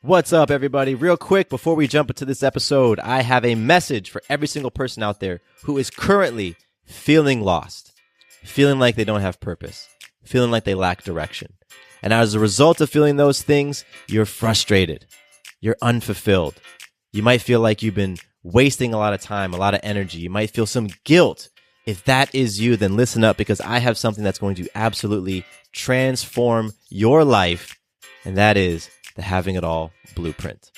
What's up, everybody? Real quick, before we jump into this episode, I have a message for every single person out there who is currently feeling lost, feeling like they don't have purpose, feeling like they lack direction. And as a result of feeling those things, you're frustrated, you're unfulfilled. You might feel like you've been wasting a lot of time, a lot of energy. You might feel some guilt. If that is you, then listen up, because I have something that's going to absolutely transform your life, and that is the Having It All Blueprint.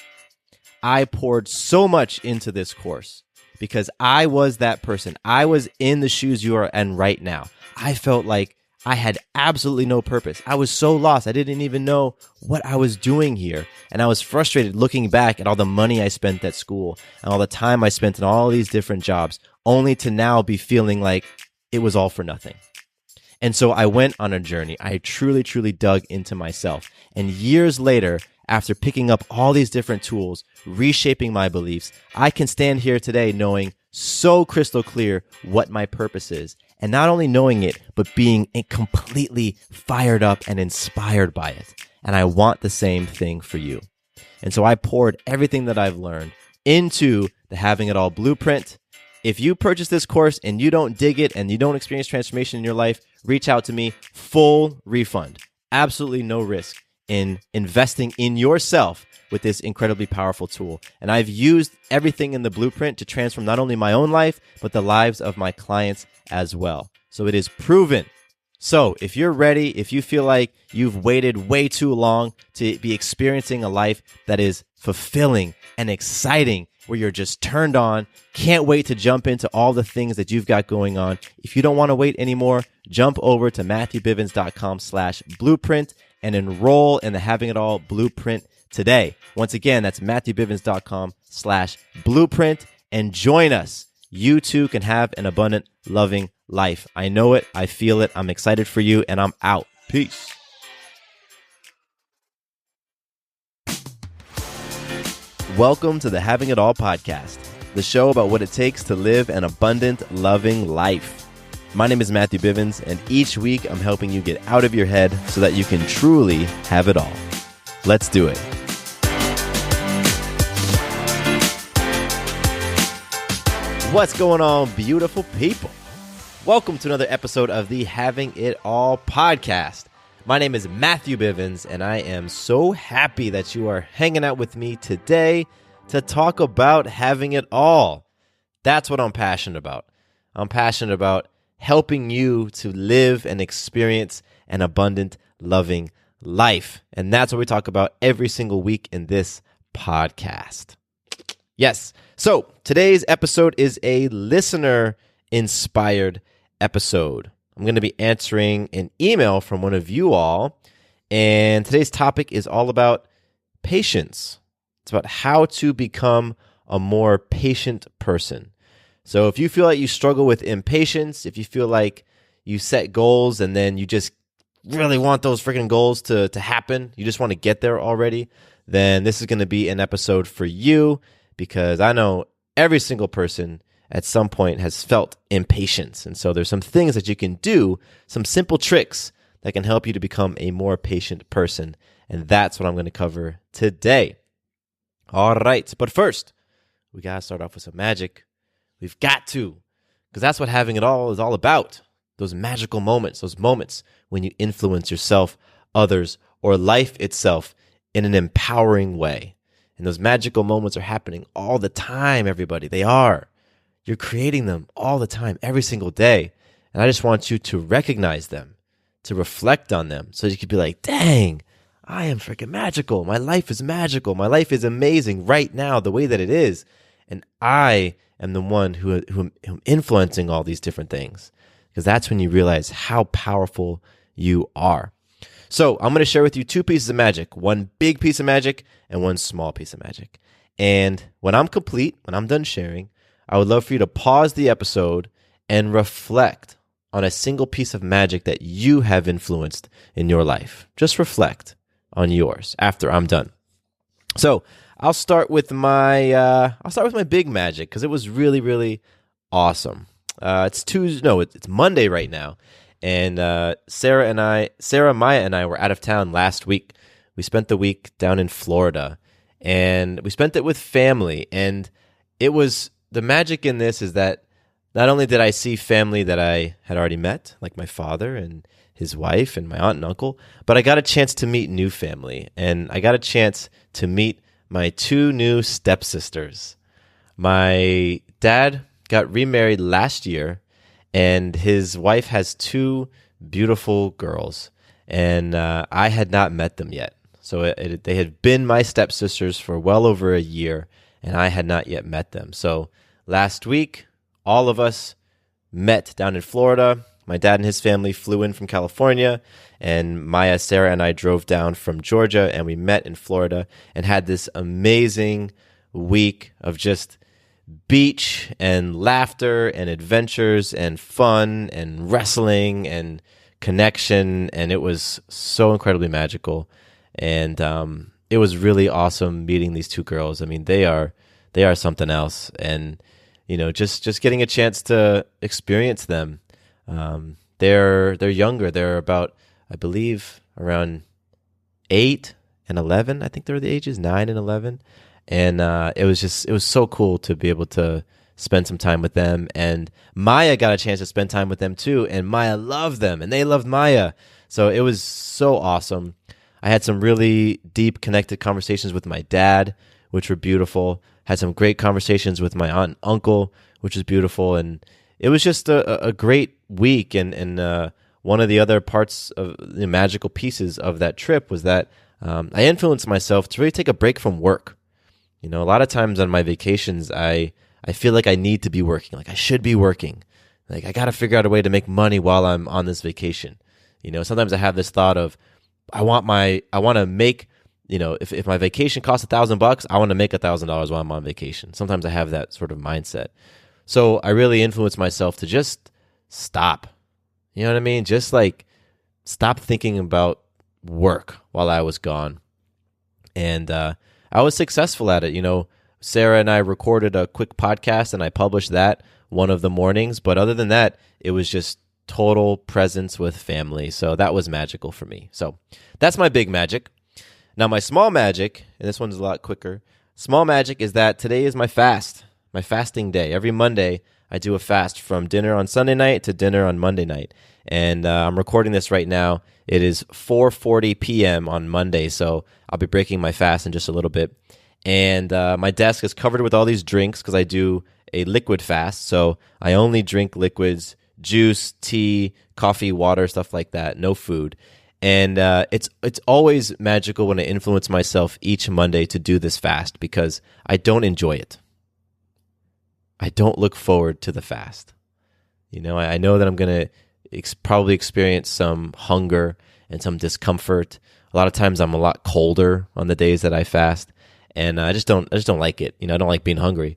I poured so much into this course because I was that person. I was in the shoes you are in right now. I felt like I had absolutely no purpose. I was so lost. I didn't even know what I was doing here. And I was frustrated looking back at all the money I spent at school and all the time I spent in all these different jobs, only to now be feeling like it was all for nothing. And so I went on a journey. I truly, truly dug into myself. And years later, after picking up all these different tools, reshaping my beliefs, I can stand here today knowing so crystal clear what my purpose is. And not only knowing it, but being completely fired up and inspired by it. And I want the same thing for you. And so I poured everything that I've learned into the Having It All Blueprint. If you purchase this course and you don't dig it and you don't experience transformation in your life, reach out to me. Full refund. Absolutely no risk in investing in yourself with this incredibly powerful tool. And I've used everything in the blueprint to transform not only my own life, but the lives of my clients as well. So it is proven. So if you're ready, if you feel like you've waited way too long to be experiencing a life that is fulfilling and exciting, where you're just turned on, can't wait to jump into all the things that you've got going on. If you don't want to wait anymore, jump over to MatthewBivens.com/blueprint and enroll in the Having It All Blueprint today. Once again, that's MatthewBivens.com/blueprint and join us. You too can have an abundant, loving life. I know it. I feel it. I'm excited for you, and I'm out. Peace. Welcome to the Having It All podcast, the show about what it takes to live an abundant, loving life. My name is Matthew Bivens, and each week I'm helping you get out of your head so that you can truly have it all. Let's do it. What's going on, beautiful people? Welcome to another episode of the Having It All podcast. My name is Matthew Bivens, and I am so happy that you are hanging out with me today to talk about having it all. That's what I'm passionate about. I'm passionate about helping you to live and experience an abundant, loving life. And that's what we talk about every single week in this podcast. Yes. So today's episode is a listener-inspired episode. I'm going to be answering an email from one of you all, and today's topic is all about patience. It's about how to become a more patient person. So if you feel like you struggle with impatience, if you feel like you set goals and then you just really want those freaking goals to happen, you just want to get there already, then this is going to be an episode for you, because I know every single person at some point has felt impatience. And so there's some things that you can do, some simple tricks that can help you to become a more patient person. And that's what I'm going to cover today. All right. But first, we got to start off with some magic. We've got to, because that's what having it all is all about. Those magical moments, those moments when you influence yourself, others, or life itself in an empowering way. And those magical moments are happening all the time, everybody. They are. You're creating them all the time, every single day. And I just want you to recognize them, to reflect on them, so you could be like, dang, I am freaking magical. My life is magical. My life is amazing right now, the way that it is. And I am the one who am influencing all these different things. Because that's when you realize how powerful you are. So I'm going to share with you two pieces of magic, one big piece of magic and one small piece of magic. And when I'm complete, when I'm done sharing, I would love for you to pause the episode and reflect on a single piece of magic that you have influenced in your life. Just reflect on yours after I'm done. So I'll start with my big magic, because it was really, really awesome. It's Monday right now, and Sarah, Maya, and I were out of town last week. We spent the week down in Florida, and we spent it with family. And it was the magic in this is that not only did I see family that I had already met, like my father and his wife and my aunt and uncle, but I got a chance to meet new family, and I got a chance to meet my two new stepsisters. My dad got remarried last year, and his wife has two beautiful girls, and I had not met them yet. So they had been my stepsisters for well over a year, and I had not yet met them. So last week, all of us met down in Florida. My dad and his family flew in from California, and Maya, Sarah, and I drove down from Georgia, and we met in Florida and had this amazing week of just beach and laughter and adventures and fun and wrestling and connection, and it was so incredibly magical. And it was really awesome meeting these two girls. I mean, they are something else, and just getting a chance to experience them. They're younger. They're about, I believe, around 8 and 11. I think they're the ages 9 and 11. And it was so cool to be able to spend some time with them. And Maya got a chance to spend time with them too. And Maya loved them, and they loved Maya. So it was so awesome. I had some really deep, connected conversations with my dad, which were beautiful. Had some great conversations with my aunt and uncle, which was beautiful. And it was just a great week. And one of the other parts of the magical pieces of that trip was that I influenced myself to really take a break from work. A lot of times on my vacations, I feel like I need to be working. Like I should be working. Like I got to figure out a way to make money while I'm on this vacation. Sometimes I have this thought of, I want to make, if my vacation costs $1,000, I want to make $1,000 while I'm on vacation. Sometimes I have that sort of mindset. So I really influenced myself to just stop. You know what I mean? Just like stop thinking about work while I was gone. And I was successful at it. Sarah and I recorded a quick podcast, and I published that one of the mornings. But other than that, it was just total presence with family. So that was magical for me. So that's my big magic. Now my small magic, and this one's a lot quicker. Small magic is that today is my fasting day. Every Monday, I do a fast from dinner on Sunday night to dinner on Monday night. And I'm recording this right now. It is 4:40 p.m. on Monday, so I'll be breaking my fast in just a little bit. And my desk is covered with all these drinks because I do a liquid fast. So I only drink liquids, juice, tea, coffee, water, stuff like that, no food. And it's always magical when I influence myself each Monday to do this fast because I don't enjoy it. I don't look forward to the fast. I know that I'm going to probably experience some hunger and some discomfort. A lot of times I'm a lot colder on the days that I fast, and I just don't like it. I don't like being hungry.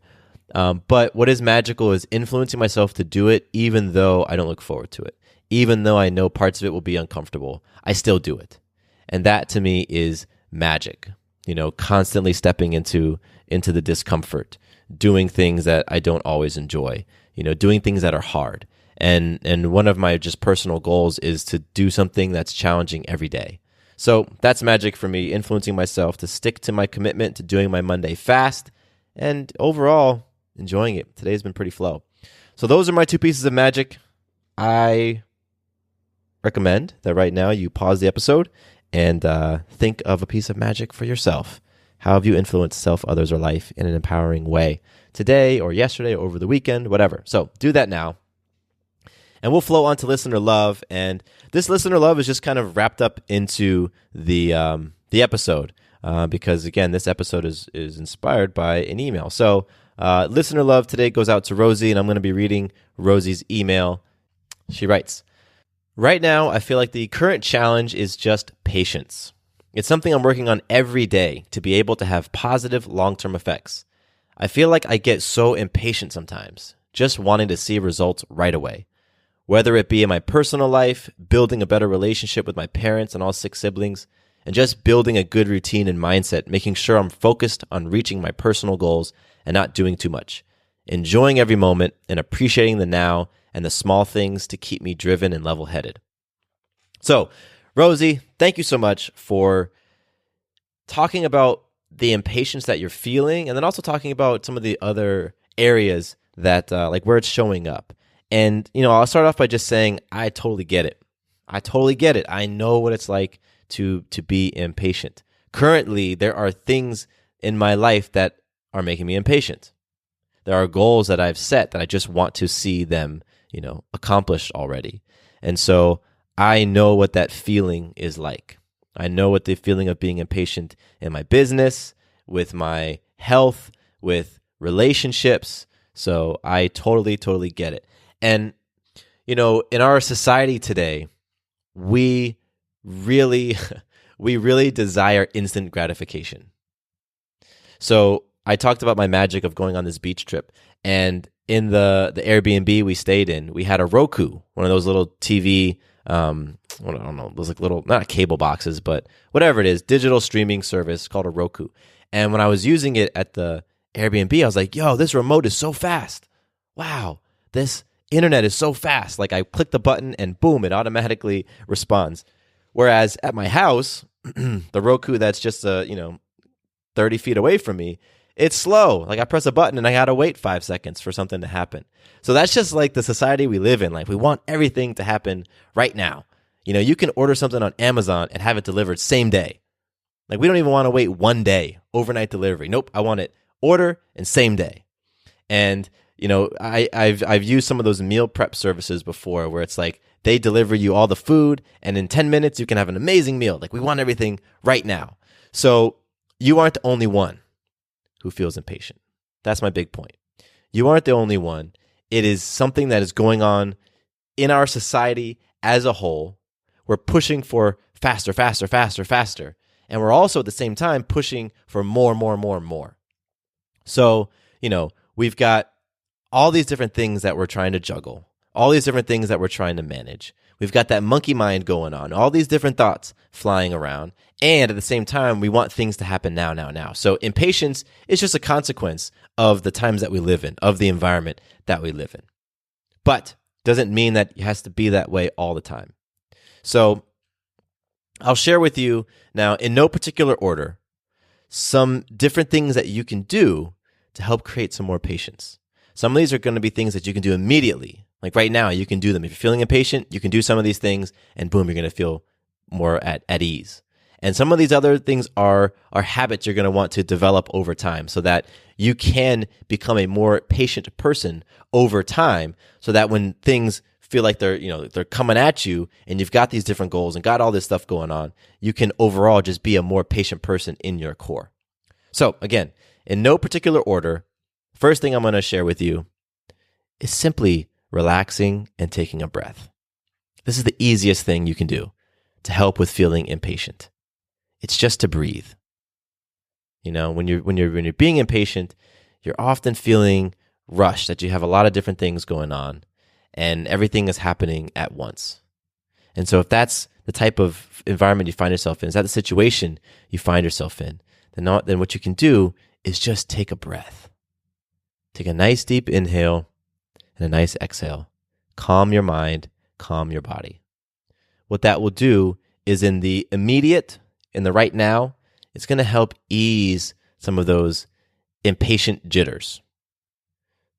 But what is magical is influencing myself to do it even though I don't look forward to it. Even though I know parts of it will be uncomfortable, I still do it. And that to me is magic. Constantly stepping into the discomfort, doing things that I don't always enjoy, doing things that are hard. And one of my just personal goals is to do something that's challenging every day. So that's magic for me, influencing myself to stick to my commitment to doing my Monday fast and overall enjoying it. Today's been pretty flow. So those are my two pieces of magic. I recommend that right now you pause the episode and think of a piece of magic for yourself. How have you influenced self, others, or life in an empowering way today or yesterday or over the weekend, whatever. So do that now. And we'll flow on to listener love. And this listener love is just kind of wrapped up into the episode because, again, this episode is inspired by an email. So listener love today goes out to Rosie, and I'm going to be reading Rosie's email. She writes, "Right now, I feel like the current challenge is just patience. It's something I'm working on every day to be able to have positive long-term effects. I feel like I get so impatient sometimes, just wanting to see results right away. Whether it be in my personal life, building a better relationship with my parents and all 6 siblings, and just building a good routine and mindset, making sure I'm focused on reaching my personal goals and not doing too much. Enjoying every moment and appreciating the now and the small things to keep me driven and level-headed." So, Rosie, thank you so much for talking about the impatience that you're feeling, and then also talking about some of the other areas that like where it's showing up. And I'll start off by just saying I totally get it. I totally get it. I know what it's like to be impatient. Currently, there are things in my life that are making me impatient. There are goals that I've set that I just want to see them, accomplished already. And so I know what that feeling is like. I know what the feeling of being impatient in my business, with my health, with relationships. So I totally, totally get it. And, in our society today, we really desire instant gratification. So I talked about my magic of going on this beach trip, and in the Airbnb we stayed in, we had a Roku, one of those little TV, I don't know, those like little, not cable boxes, but whatever it is, digital streaming service called a Roku. And when I was using it at the Airbnb, I was like, yo, this remote is so fast. Wow, this internet is so fast. Like I click the button and boom, it automatically responds. Whereas at my house, the Roku that's just 30 feet away from me, it's slow. Like I press a button and I gotta wait 5 seconds for something to happen. So that's just like the society we live in. Like we want everything to happen right now. You can order something on Amazon and have it delivered same day. Like we don't even want to wait 1 day, overnight delivery. Nope, I want it order and same day. And I've used some of those meal prep services before where it's like they deliver you all the food and in 10 minutes you can have an amazing meal. Like we want everything right now. So you aren't the only one who feels impatient. That's my big point. You aren't the only one. It is something that is going on in our society as a whole. We're pushing for faster, faster, faster, faster. And we're also at the same time pushing for more, more, more, more. So, we've got all these different things that we're trying to juggle, all these different things that we're trying to manage. We've got that monkey mind going on, all these different thoughts flying around. And at the same time, we want things to happen now, now, now. So impatience is just a consequence of the times that we live in, of the environment that we live in. But doesn't mean that it has to be that way all the time. So I'll share with you now, in no particular order, some different things that you can do to help create some more patience. Some of these are going to be things that you can do immediately. Like right now, you can do them. If you're feeling impatient, you can do some of these things, and boom, you're going to feel more at ease. And some of these other things are habits you're going to want to develop over time so that you can become a more patient person over time, so that when things feel like they're coming at you and you've got these different goals and got all this stuff going on, you can overall just be a more patient person in your core. So again, in no particular order, first thing I'm going to share with you is simply relaxing and taking a breath. This is the easiest thing you can do to help with feeling impatient. It's just to breathe. When you're being impatient, you're often feeling rushed, that you have a lot of different things going on and everything is happening at once. And so if that's the type of environment you find yourself in, is that the situation you find yourself in, then what you can do is just take a breath. Take a nice deep inhale and a nice exhale. Calm your mind, calm your body. What that will do is in the immediate, in the right now, it's going to help ease some of those impatient jitters.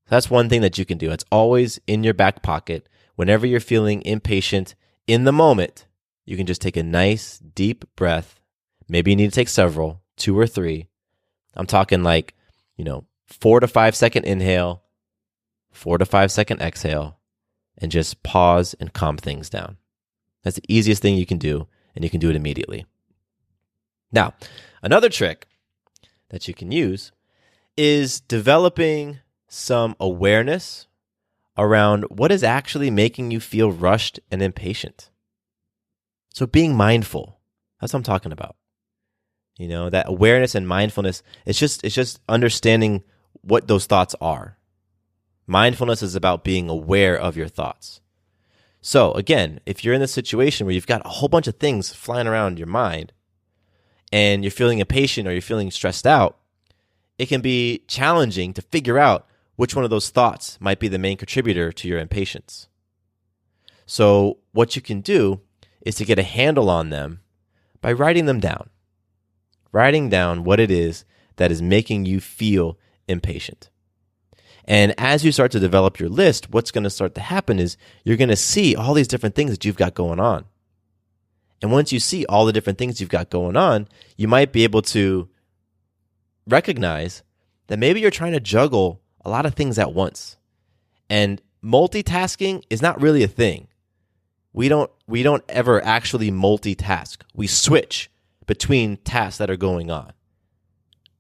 That's one thing that you can do. It's always in your back pocket. Whenever you're feeling impatient in the moment, you can just take a nice deep breath. Maybe you need to take several, 2 or 3. I'm talking like, 4 to 5 second inhale, 4 to 5 second exhale, and just pause and calm things down. That's the easiest thing you can do, and you can do it immediately. Now, another trick that you can use is developing some awareness around what is actually making you feel rushed and impatient. So being mindful, that's what I'm talking about. That awareness and mindfulness, it's just understanding what those thoughts are. Mindfulness is about being aware of your thoughts. So again, if you're in this situation where you've got a whole bunch of things flying around your mind and you're feeling impatient or you're feeling stressed out, it can be challenging to figure out which one of those thoughts might be the main contributor to your impatience. So what you can do is to get a handle on them by writing them down. writing down what it is that is making you feel impatient. And as you start to develop your list, what's going to start to happen is you're going to see all these different things that you've got going on. And once you see all the different things you've got going on, you might be able to recognize that maybe you're trying to juggle a lot of things at once. And multitasking is not really a thing. We don't ever actually multitask. We switch between tasks that are going on.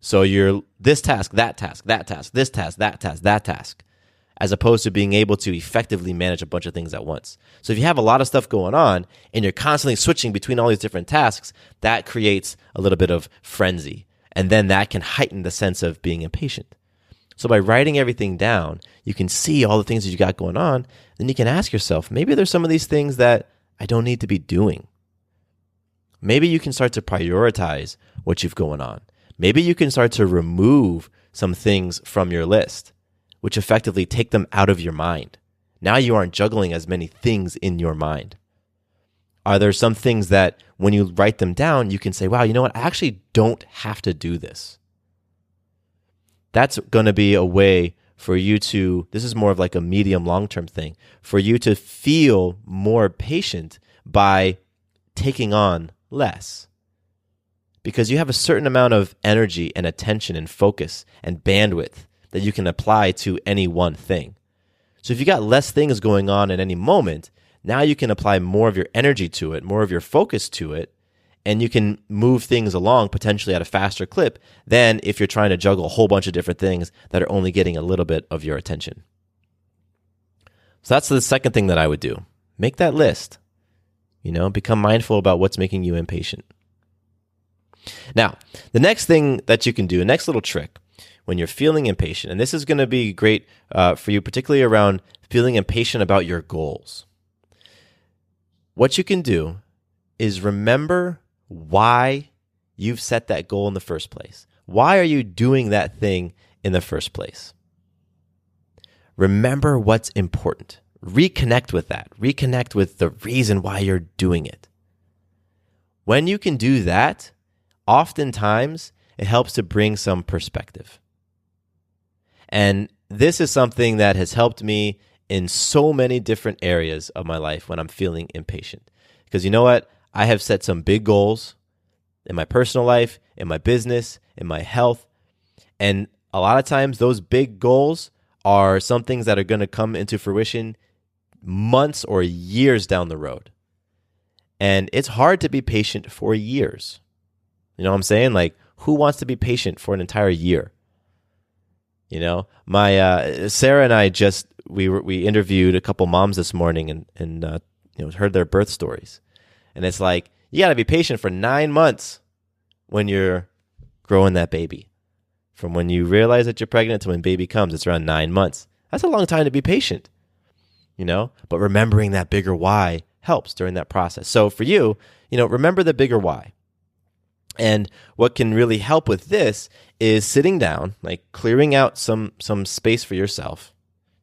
So you're this task, that task, that task, this task, that task, that task, as opposed to being able to effectively manage a bunch of things at once. So if you have a lot of stuff going on and you're constantly switching between all these different tasks, that creates a little bit of frenzy. And then that can heighten the sense of being impatient. So by writing everything down, you can see all the things that you got going on. Then you can ask yourself, maybe there's some of these things that I don't need to be doing. Maybe you can start to prioritize what you've going on. Maybe you can start to remove some things from your list, which effectively take them out of your mind. Now you aren't juggling as many things in your mind. Are there some things that when you write them down, you can say, wow, you know what? I actually don't have to do this. That's going to be a way for you to, this is more of like a medium long-term thing, for you to feel more patient by taking on less. Because you have a certain amount of energy and attention and focus and bandwidth that you can apply to any one thing. So if you got less things going on at any moment, now you can apply more of your energy to it, more of your focus to it, and you can move things along potentially at a faster clip than if you're trying to juggle a whole bunch of different things that are only getting a little bit of your attention. So that's the second thing that I would do. Make that list. Become mindful about what's making you impatient. Now, the next thing that you can do, a next little trick when you're feeling impatient, and this is going to be great for you, particularly around feeling impatient about your goals. What you can do is remember why you've set that goal in the first place. Why are you doing that thing in the first place? Remember what's important. Reconnect with that. Reconnect with the reason why you're doing it. When you can do that, oftentimes it helps to bring some perspective. And this is something that has helped me in so many different areas of my life when I'm feeling impatient. Because you know what? I have set some big goals in my personal life, in my business, in my health. And a lot of times those big goals are some things that are going to come into fruition months or years down the road. And it's hard to be patient for years. You know what I'm saying? Like, who wants to be patient for an entire year? My Sarah and I we interviewed a couple moms this morning and heard their birth stories. And it's like, you got to be patient for 9 months when you're growing that baby. From when you realize that you're pregnant to when baby comes, it's around 9 months. That's a long time to be patient, But remembering that bigger why helps during that process. So for you, remember the bigger why. And what can really help with this is sitting down, like clearing out some space for yourself,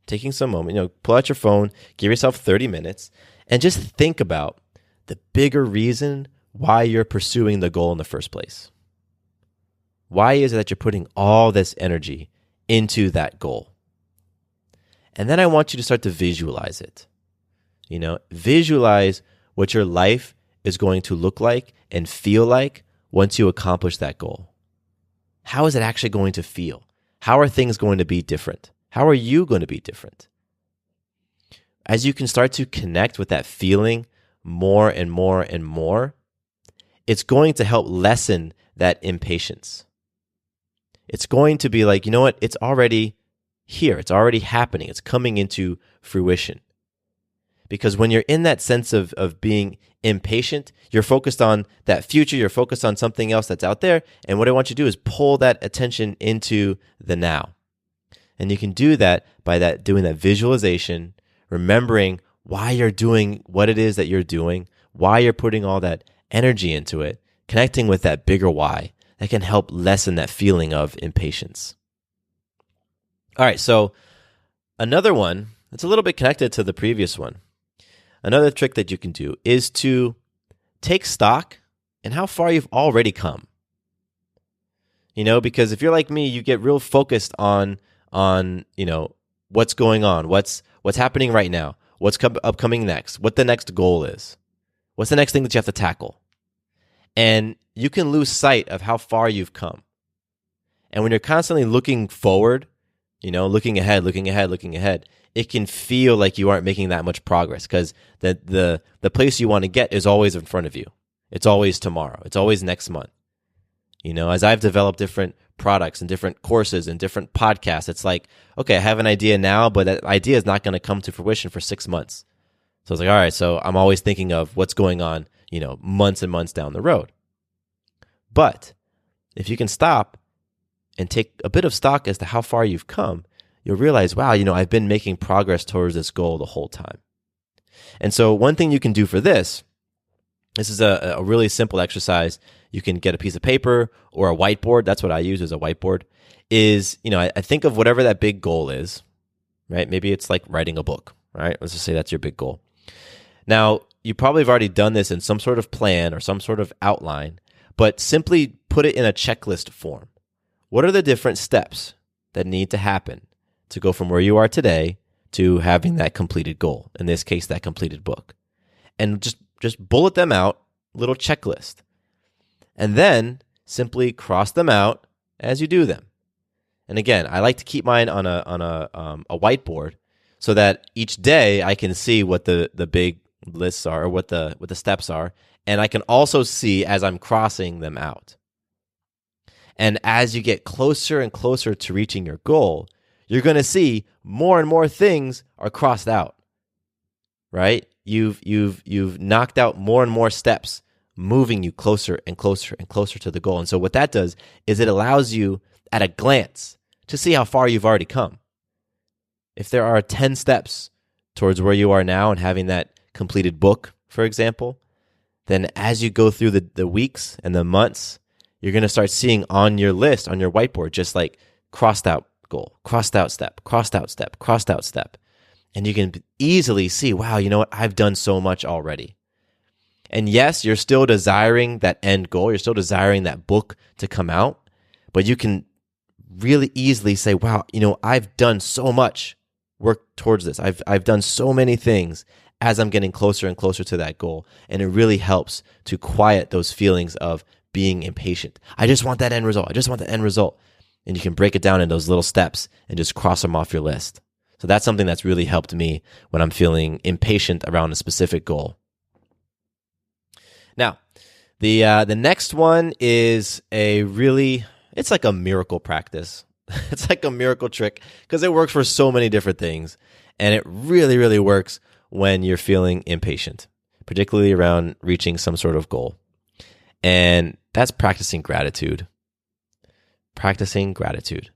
taking some moment, pull out your phone, give yourself 30 minutes, and just think about the bigger reason why you're pursuing the goal in the first place. Why is it that you're putting all this energy into that goal? And then I want you to start to visualize it. Visualize what your life is going to look like and feel like once you accomplish that goal. How is it actually going to feel? How are things going to be different? How are you going to be different? As you can start to connect with that feeling more and more and more, it's going to help lessen that impatience. It's going to be like, you know what? It's already here. It's already happening. It's coming into fruition. Because when you're in that sense of being impatient, you're focused on that future, you're focused on something else that's out there, and what I want you to do is pull that attention into the now. And you can do that by doing that visualization, remembering why you're doing what it is that you're doing, why you're putting all that energy into it, connecting with that bigger why that can help lessen that feeling of impatience. All right, so another one that's a little bit connected to the previous one. Another trick that you can do is to take stock in how far you've already come. because if you're like me, you get real focused on what's going on, what's happening right now, what's upcoming next, what the next goal is, what's the next thing that you have to tackle. And you can lose sight of how far you've come. And when you're constantly looking forward, looking ahead, it can feel like you aren't making that much progress because the place you want to get is always in front of you. It's always tomorrow. It's always next month. As I've developed different products and different courses and different podcasts, it's like, okay, I have an idea now, but that idea is not going to come to fruition for 6 months. So it's like, all right, so I'm always thinking of what's going on, months and months down the road. But if you can stop and take a bit of stock as to how far you've come, you'll realize, wow, I've been making progress towards this goal the whole time. And so one thing you can do for this is a really simple exercise. You can get a piece of paper or a whiteboard. That's what I use as a whiteboard. I think of whatever that big goal is, right? Maybe it's like writing a book, right? Let's just say that's your big goal. Now, you probably have already done this in some sort of plan or some sort of outline, but simply put it in a checklist form. What are the different steps that need to happen to go from where you are today to having that completed goal? In this case, that completed book. And just bullet them out, little checklist. And then simply cross them out as you do them. And again, I like to keep mine on a whiteboard so that each day I can see what the big lists are or what the steps are, and I can also see as I'm crossing them out. And as you get closer and closer to reaching your goal, you're going to see more and more things are crossed out. Right? You've knocked out more and more steps, moving you closer and closer and closer to the goal. And so what that does is it allows you at a glance to see how far you've already come. If there are 10 steps towards where you are now and having that completed book, for example, then as you go through the weeks and the months, you're going to start seeing on your list, on your whiteboard, just like crossed out goal, crossed out step, crossed out step, crossed out step. And you can easily see, wow, you know what? I've done so much already. And yes, you're still desiring that end goal. You're still desiring that book to come out. But you can really easily say, wow, I've done so much work towards this. I've done so many things as I'm getting closer and closer to that goal. And it really helps to quiet those feelings of being impatient. I just want that end result. I just want the end result. And you can break it down in those little steps and just cross them off your list. So that's something that's really helped me when I'm feeling impatient around a specific goal. Now, the next one is it's like a miracle practice. It's like a miracle trick because it works for so many different things. And it really, really works when you're feeling impatient, particularly around reaching some sort of goal. And that's practicing gratitude. Practicing gratitude,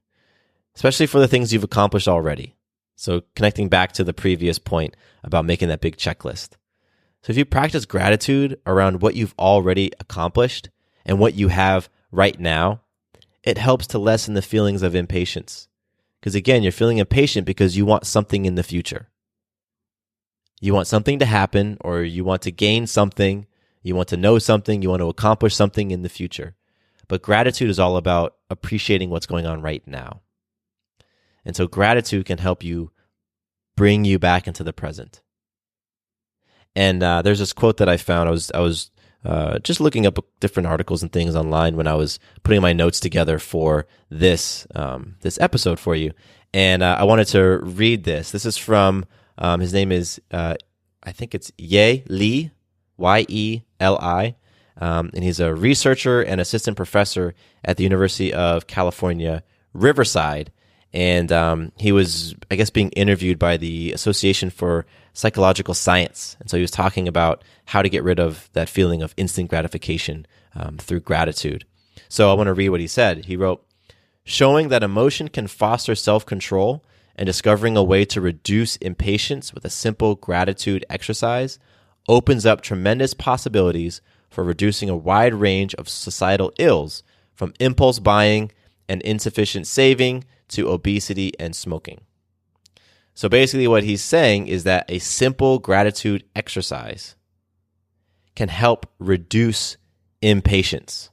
especially for the things you've accomplished already. So connecting back to the previous point about making that big checklist. So if you practice gratitude around what you've already accomplished and what you have right now, it helps to lessen the feelings of impatience. Because again, you're feeling impatient because you want something in the future. You want something to happen, or you want to gain something, you want to know something, you want to accomplish something in the future. But gratitude is all about appreciating what's going on right now. And so gratitude can help you bring you back into the present. And there's this quote that I found. I was just looking up different articles and things online when I was putting my notes together for this episode for you. And I wanted to read this. This is from, his name is, I think it's Ye Li, Yeli. And he's a researcher and assistant professor at the University of California, Riverside. And he was, I guess, being interviewed by the Association for Psychological Science. And so he was talking about how to get rid of that feeling of instant gratification through gratitude. So I want to read what he said. He wrote, "Showing that emotion can foster self-control and discovering a way to reduce impatience with a simple gratitude exercise opens up tremendous possibilities for reducing a wide range of societal ills, from impulse buying and insufficient saving to obesity and smoking." So basically what he's saying is that a simple gratitude exercise can help reduce impatience.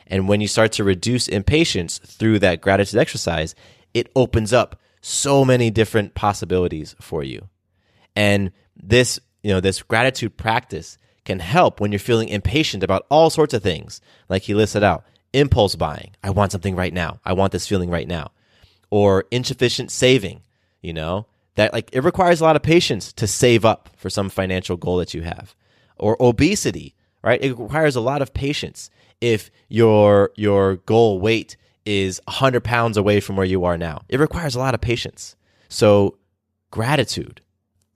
And when you start to reduce impatience through that gratitude exercise, it opens up so many different possibilities for you. And this gratitude practice can help when you're feeling impatient about all sorts of things. Like he listed out, impulse buying. I want something right now. I want this feeling right now. Or insufficient saving, that like it requires a lot of patience to save up for some financial goal that you have. Or obesity, right? It requires a lot of patience if your goal weight is 100 pounds away from where you are now. It requires a lot of patience. So gratitude,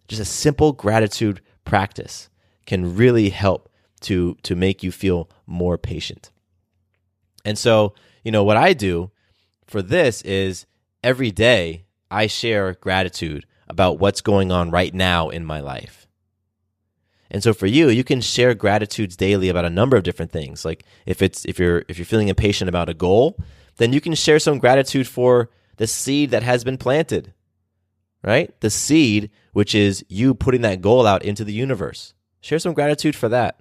just a simple gratitude practice can really help to make you feel more patient. And so, what I do for this is every day I share gratitude about what's going on right now in my life. And so for you can share gratitudes daily about a number of different things. Like if you're feeling impatient about a goal, then you can share some gratitude for the seed that has been planted, right? The seed, which is you putting that goal out into the universe. Share some gratitude for that.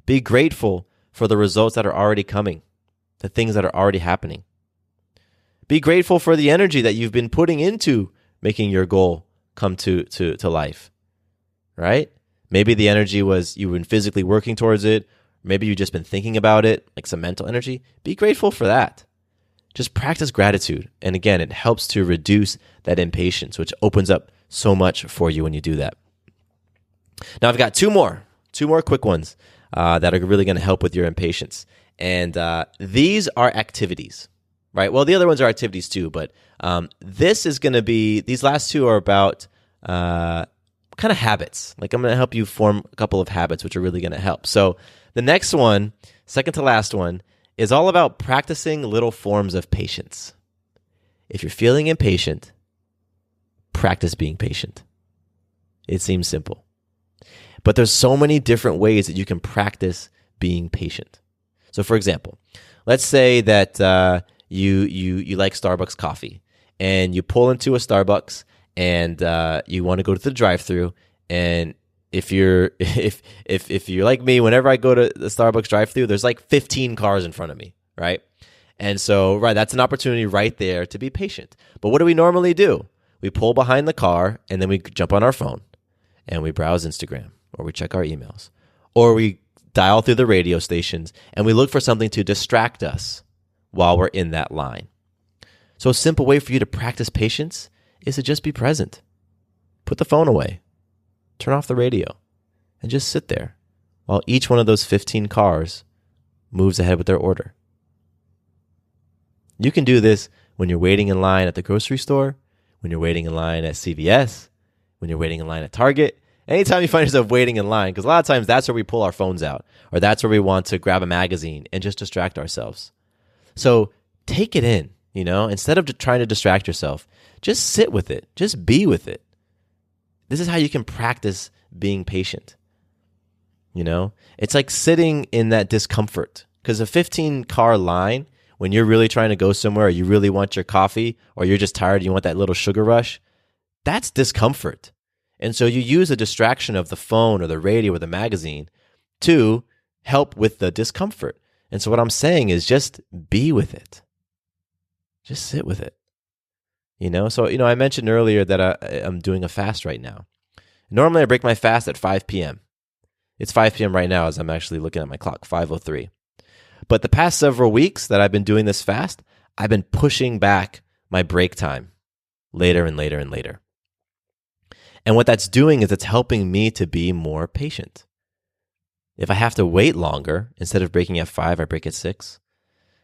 Be grateful for the results that are already coming, the things that are already happening. Be grateful for the energy that you've been putting into making your goal come to life, right? Maybe the energy was you've been physically working towards it. Maybe you've just been thinking about it, like some mental energy. Be grateful for that. Just practice gratitude. And again, it helps to reduce that impatience, which opens up so much for you when you do that. Now, I've got two more quick ones that are really going to help with your impatience. And these are activities, right? Well, the other ones are activities too, but these last two are about kind of habits. Like I'm going to help you form a couple of habits, which are really going to help. So the next one, second to last one, is all about practicing little forms of patience. If you're feeling impatient, practice being patient. It seems simple. But there's so many different ways that you can practice being patient. So for example, let's say that you like Starbucks coffee and you pull into a Starbucks and you want to go to the drive-thru, and if you're like me, whenever I go to the Starbucks drive-thru, there's like 15 cars in front of me, right? And so, that's an opportunity right there to be patient. But what do we normally do? We pull behind the car and then we jump on our phone and we browse Instagram or we check our emails or we dial through the radio stations and we look for something to distract us while we're in that line. So a simple way for you to practice patience is to just be present. Put the phone away. Turn off the radio. And just sit there while each one of those 15 cars moves ahead with their order. You can do this when you're waiting in line at the grocery store, when you're waiting in line at CVS, when you're waiting in line at Target. Anytime you find yourself waiting in line, because a lot of times that's where we pull our phones out, or that's where we want to grab a magazine and just distract ourselves. So take it in, instead of trying to distract yourself, just sit with it. Just be with it. This is how you can practice being patient. It's like sitting in that discomfort, because a 15-car line, when you're really trying to go somewhere, or you really want your coffee, or you're just tired, you want that little sugar rush, that's discomfort. And so you use a distraction of the phone or the radio or the magazine to help with the discomfort. And so what I'm saying is just be with it. Just sit with it. So, I mentioned earlier that I'm doing a fast right now. Normally I break my fast at 5 p.m. It's 5 p.m. right now as I'm actually looking at my clock, 5:03. But the past several weeks that I've been doing this fast, I've been pushing back my break time later and later and later. And what that's doing is it's helping me to be more patient. If I have to wait longer, instead of breaking at 5, I break at 6,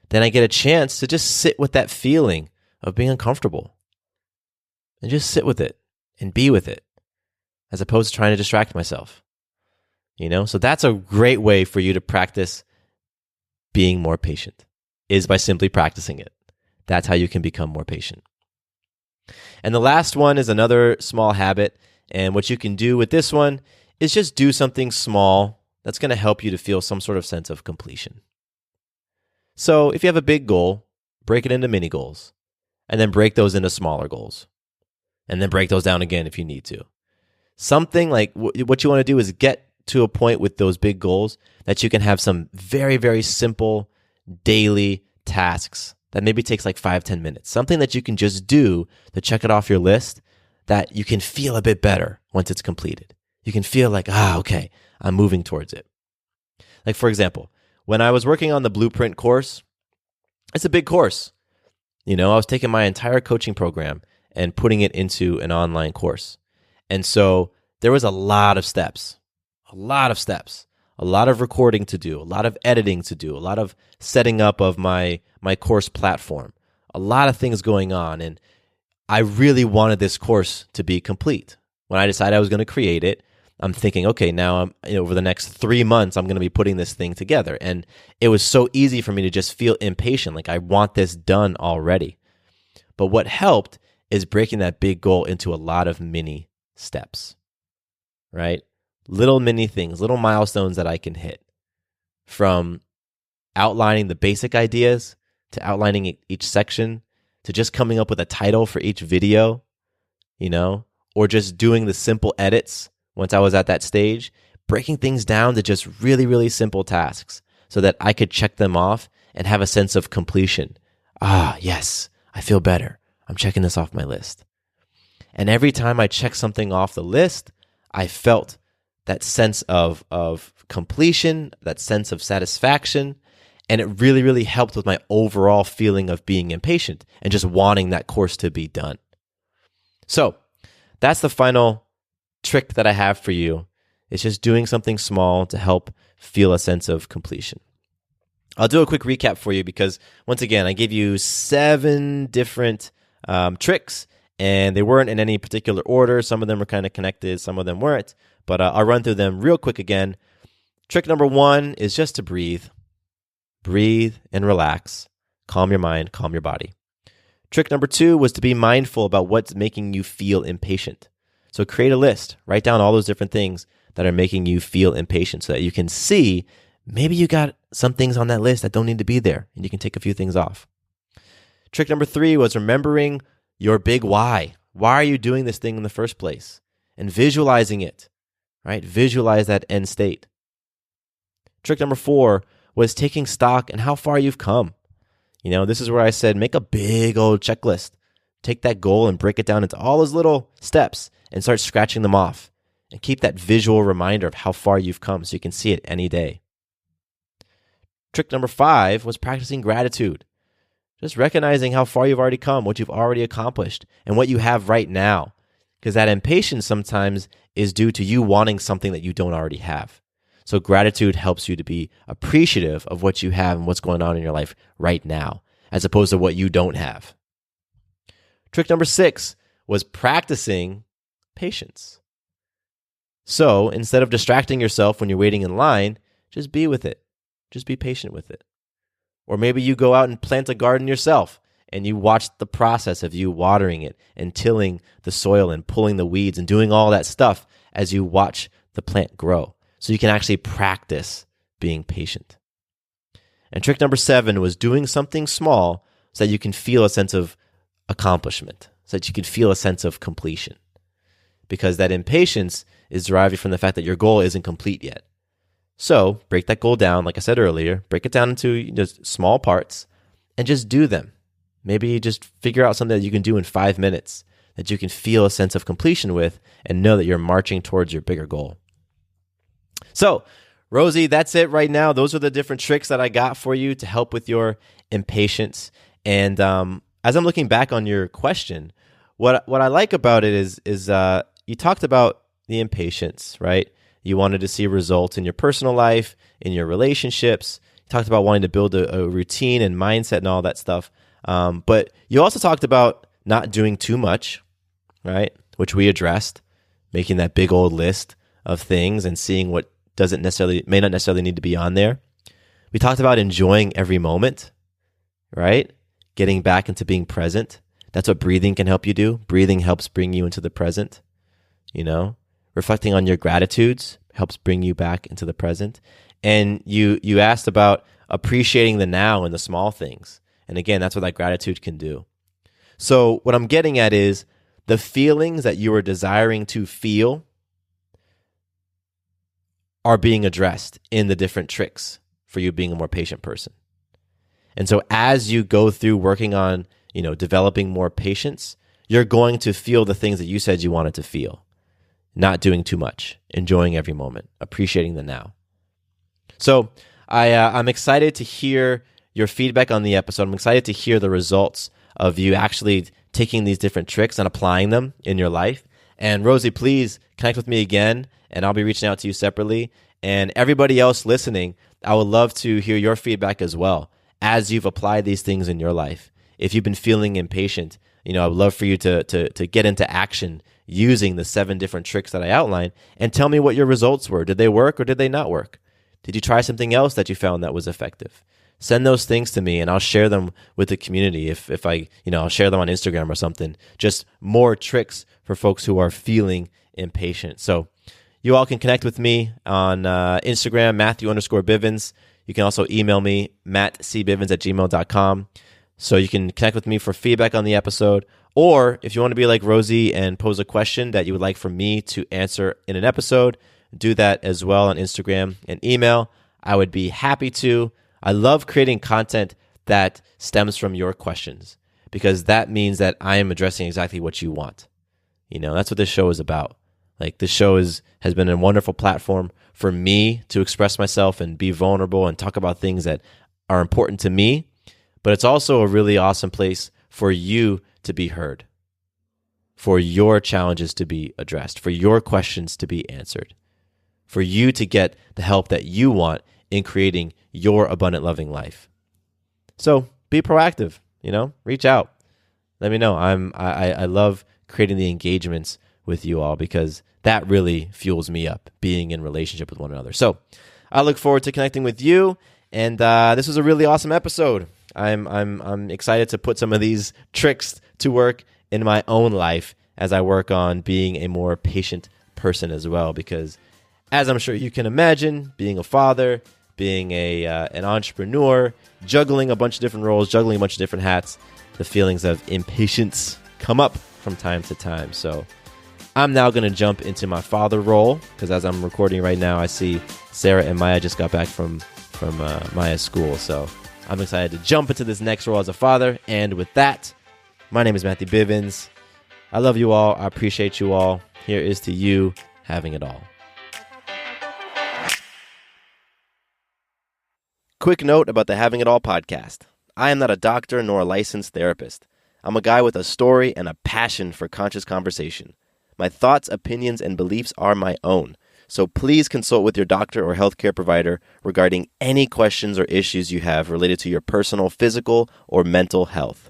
then I get a chance to just sit with that feeling of being uncomfortable. And just sit with it and be with it, as opposed to trying to distract myself. So that's a great way for you to practice being more patient, is by simply practicing it. That's how you can become more patient. And the last one is another small habit. And what you can do with this one is just do something small that's going to help you to feel some sort of sense of completion. So if you have a big goal, break it into mini goals, and then break those into smaller goals, and then break those down again if you need to. Something like what you want to do is get to a point with those big goals that you can have some very, very simple daily tasks that maybe takes like 5-10 minutes. Something that you can just do to check it off your list that you can feel a bit better once it's completed. You can feel like, okay, I'm moving towards it. Like, for example, when I was working on the Blueprint course, it's a big course. I was taking my entire coaching program and putting it into an online course. And so there was a lot of steps, a lot of recording to do, a lot of editing to do, a lot of setting up of my course platform, a lot of things going on. And I really wanted this course to be complete. When I decided I was going to create it, I'm thinking, okay, now over the next 3 months, I'm going to be putting this thing together. And it was so easy for me to just feel impatient, like I want this done already. But what helped is breaking that big goal into a lot of mini steps, right? Little mini things, little milestones that I can hit, from outlining the basic ideas to outlining each section to just coming up with a title for each video, or just doing the simple edits. Once I was at that stage, breaking things down to just really, really simple tasks so that I could check them off and have a sense of completion. Yes, I feel better. I'm checking this off my list. And every time I checked something off the list, I felt that sense of completion, that sense of satisfaction, and it really, really helped with my overall feeling of being impatient and just wanting that course to be done. So that's the final trick that I have for you. It's just doing something small to help feel a sense of completion. I'll do a quick recap for you because, once again, I gave you 7 different tricks, and they weren't in any particular order. Some of them were kind of connected, some of them weren't, but I'll run through them real quick again. Trick number 1 is just to breathe. Breathe and relax. Calm your mind, calm your body. Trick number 2 was to be mindful about what's making you feel impatient. So create a list. Write down all those different things that are making you feel impatient so that you can see maybe you got some things on that list that don't need to be there, and you can take a few things off. Trick number 3 was remembering your big why. Why are you doing this thing in the first place? And visualizing it, right? Visualize that end state. Trick number 4 was taking stock in how far you've come. This is where I said, make a big old checklist. Take that goal and break it down into all those little steps and start scratching them off. And keep that visual reminder of how far you've come so you can see it any day. Trick number 5 was practicing gratitude. Just recognizing how far you've already come, what you've already accomplished, and what you have right now. Because that impatience sometimes is due to you wanting something that you don't already have. So gratitude helps you to be appreciative of what you have and what's going on in your life right now, as opposed to what you don't have. Trick number 6 was practicing patience. So instead of distracting yourself when you're waiting in line, just be with it. Just be patient with it. Or maybe you go out and plant a garden yourself and you watch the process of you watering it and tilling the soil and pulling the weeds and doing all that stuff as you watch the plant grow. So you can actually practice being patient. And trick number 7 was doing something small so that you can feel a sense of accomplishment, so that you can feel a sense of completion. Because that impatience is derived from the fact that your goal isn't complete yet. So break that goal down, like I said earlier, break it down into just small parts and just do them. Maybe just figure out something that you can do in 5 minutes that you can feel a sense of completion with and know that you're marching towards your bigger goal. So, Rosie, that's it right now. Those are the different tricks that I got for you to help with your impatience. And as I'm looking back on your question, what I like about it is you talked about the impatience, right? You wanted to see results in your personal life, in your relationships. You talked about wanting to build a routine and mindset and all that stuff. But you also talked about not doing too much, right? Which we addressed, making that big old list of things and seeing what may not necessarily need to be on there. We talked about enjoying every moment, right? Getting back into being present. That's what breathing can help you do. Breathing helps bring you into the present, Reflecting on your gratitudes helps bring you back into the present. And you asked about appreciating the now and the small things. And again, that's what that gratitude can do. So what I'm getting at is the feelings that you are desiring to feel are being addressed in the different tricks for you being a more patient person. And so as you go through working on, developing more patience, you're going to feel the things that you said you wanted to feel. Not doing too much, enjoying every moment, appreciating the now. So I'm excited to hear your feedback on the episode. I'm excited to hear the results of you actually taking these different tricks and applying them in your life. And Rosie, please connect with me again, and I'll be reaching out to you separately. And everybody else listening, I would love to hear your feedback as well as you've applied these things in your life. If you've been feeling impatient, I would love for you to get into action using the 7 different tricks that I outlined and tell me what your results were. Did they work or did they not work? Did you try something else that you found that was effective? Send those things to me and I'll share them with the community. If I, I'll share them on Instagram or something. Just more tricks for folks who are feeling impatient. So you all can connect with me on Instagram, Matthew_Bivens. You can also email me, mattcbivens@gmail.com. So you can connect with me for feedback on the episode. Or if you want to be like Rosie and pose a question that you would like for me to answer in an episode, do that as well on Instagram and email. I would be happy to. I love creating content that stems from your questions because that means that I am addressing exactly what you want. That's what this show is about. Like this show has been a wonderful platform for me to express myself and be vulnerable and talk about things that are important to me. But it's also a really awesome place for you to be heard, for your challenges to be addressed, for your questions to be answered, for you to get the help that you want in creating your abundant, loving life. So be proactive, reach out. Let me know. I love creating the engagements with you all because that really fuels me up, being in relationship with one another. So I look forward to connecting with you. And this was a really awesome episode. I'm excited to put some of these tricks to work in my own life as I work on being a more patient person as well. Because as I'm sure you can imagine, being a father, being an entrepreneur, juggling a bunch of different roles, juggling a bunch of different hats, the feelings of impatience come up from time to time. So I'm now going to jump into my father role because as I'm recording right now, I see Sarah and Maya just got back from Maya's school. So I'm excited to jump into this next role as a father. And with that, my name is Matthew Bivens. I love you all. I appreciate you all. Here is to you having it all. Quick note about the Having It All podcast. I am not a doctor nor a licensed therapist. I'm a guy with a story and a passion for conscious conversation. My thoughts, opinions, and beliefs are my own. So please consult with your doctor or healthcare provider regarding any questions or issues you have related to your personal, physical, or mental health.